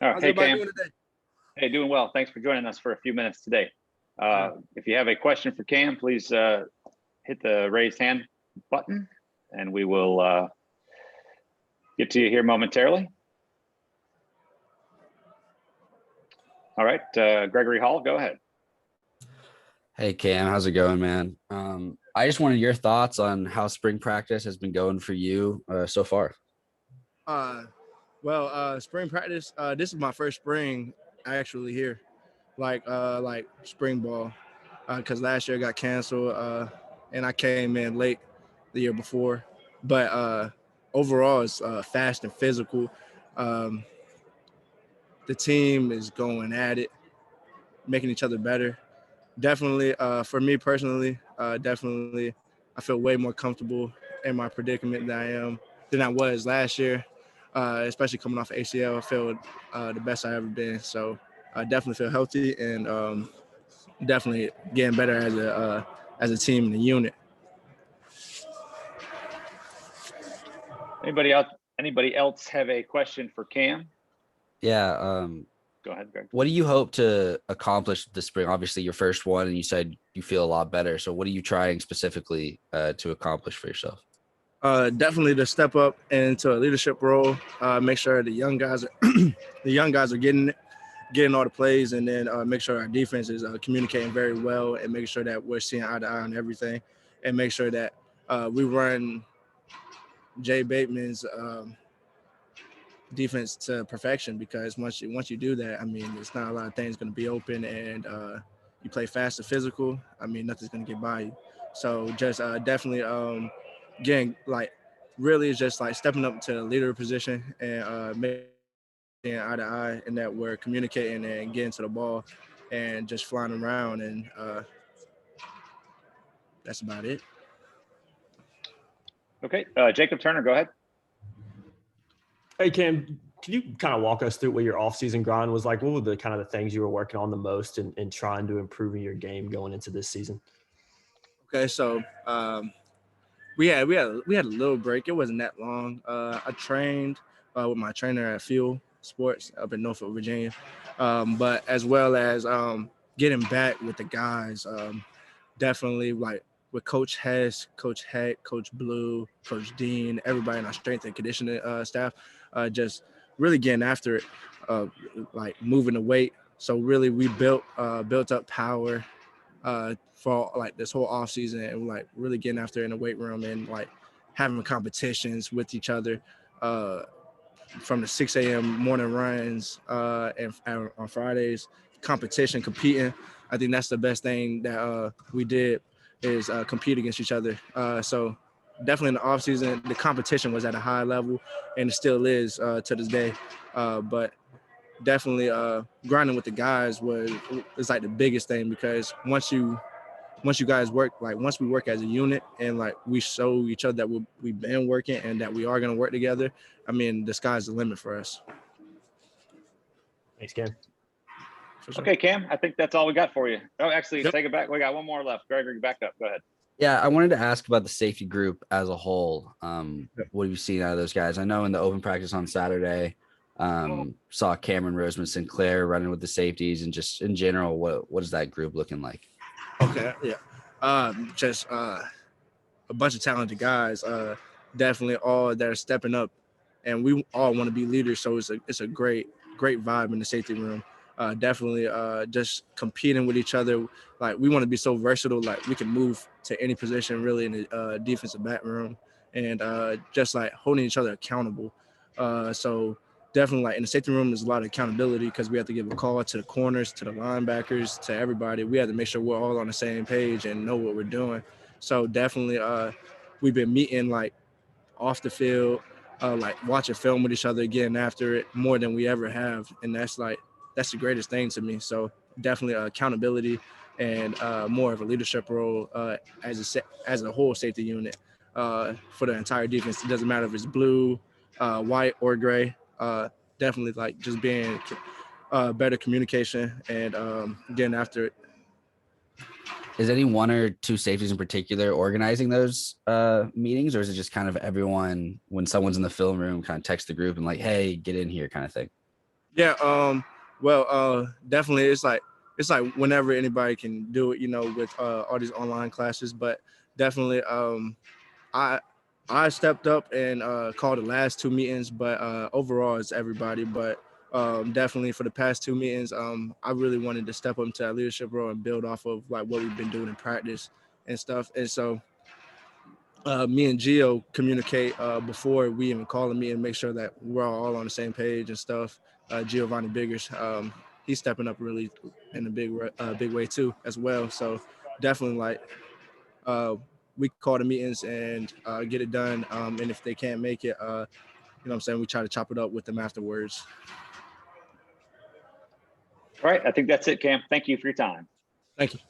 Oh, How's hey, everybody Cam. doing today? Hey, doing well. Thanks for joining us for a few minutes today. If you have a question for Cam, please hit the raise hand button, and we will get to you here momentarily. All right, Gregory Hall, go ahead. Hey Cam, how's it going, man? I just wanted your thoughts on how spring practice has been going for you so far. Spring practice. This is my first spring actually here, like spring ball, because last year got canceled, and I came in late the year before. But overall, it's fast and physical. Um, the team is going at it, making each other better. Definitely, for me personally, definitely, I feel way more comfortable in my predicament than I was last year. Especially coming off ACL, I feel the best I've ever been. So I definitely feel healthy and definitely getting better as a team and a unit. Anybody else have a question for Cam? Yeah. Go ahead, Greg. What do you hope to accomplish this spring? Obviously, your first one, and you said you feel a lot better. So, what are you trying specifically to accomplish for yourself? Definitely to step up into a leadership role. Make sure the young guys are getting all the plays, and then make sure our defense is communicating very well, and making sure that we're seeing eye to eye on everything, and make sure that we run Jay Bateman's defense to perfection. Because once you do that, I mean, it's not a lot of things going to be open, and you play fast and physical. I mean, nothing's going to get by you. So just definitely getting like really is just like stepping up to the leader position and making eye to eye, and that we're communicating and getting to the ball and just flying around, and that's about it. Okay, Jacob Turner, go ahead. Hey Cam, can you kind of walk us through what your offseason grind was like? What were the kind of the things you were working on the most and trying to improve your game going into this season? Okay, so we had a little break. It wasn't that long. I trained with my trainer at Fuel Sports up in Norfolk, Virginia, but as well as getting back with the guys. Definitely like with Coach Hess, Coach Heck, Coach Blue, Coach Dean, everybody in our strength and conditioning staff, just really getting after it, uh, like moving the weight. So really, we built up power for like this whole off season, and like really getting after it in the weight room, and like having competitions with each other. Uh, from the 6 a.m. morning runs and on Fridays, competing. I think that's the best thing that we did is compete against each other. So definitely in the off season, the competition was at a high level, and it still is to this day. But definitely grinding with the guys is like the biggest thing, because once you guys work, like once we work as a unit and like we show each other that we've been working and that we are going to work together, I mean, the sky's the limit for us. Thanks, Cam. Sure. Okay, Cam, I think that's all we got for you. Oh, actually, Take it back. We got one more left. Gregory, back up. Go ahead. Yeah, I wanted to ask about the safety group as a whole. What have you seen out of those guys? I know in the open practice on Saturday, saw Cameron Roseman Sinclair running with the safeties, and just in general, what is that group looking like? Okay, yeah. Just a bunch of talented guys, definitely all that are stepping up, and we all want to be leaders. So it's a great vibe in the safety room. Definitely just competing with each other. Like we want to be so versatile, like we can move to any position really in the defensive back room, and just like holding each other accountable. So definitely like in the safety room, there's a lot of accountability because we have to give a call to the corners, to the linebackers, to everybody. We have to make sure we're all on the same page and know what we're doing. So definitely we've been meeting like off the field, like watching film with each other, getting after it more than we ever have. And that's the greatest thing to me. So definitely accountability and more of a leadership role as a whole safety unit for the entire defense. It doesn't matter if it's blue, white, or gray. Definitely like just being better communication and getting after it. Is any one or two safeties in particular organizing those meetings, or is it just kind of everyone when someone's in the film room kind of text the group and like, hey, get in here kind of thing? Yeah. Well, definitely. It's like whenever anybody can do it, with all these online classes. But definitely, I stepped up and called the last 2 meetings, but overall it's everybody. But definitely for the past 2 meetings, I really wanted to step up into that leadership role and build off of like what we've been doing in practice and stuff. And so me and Gio communicate before we even call a meeting, make sure that we're all on the same page and stuff. Giovanni Biggers, he's stepping up really in a big way too as well. So definitely like we call the meetings and get it done. And if they can't make it, what I'm saying, we try to chop it up with them afterwards. All right, I think that's it, Cam. Thank you for your time. Thank you.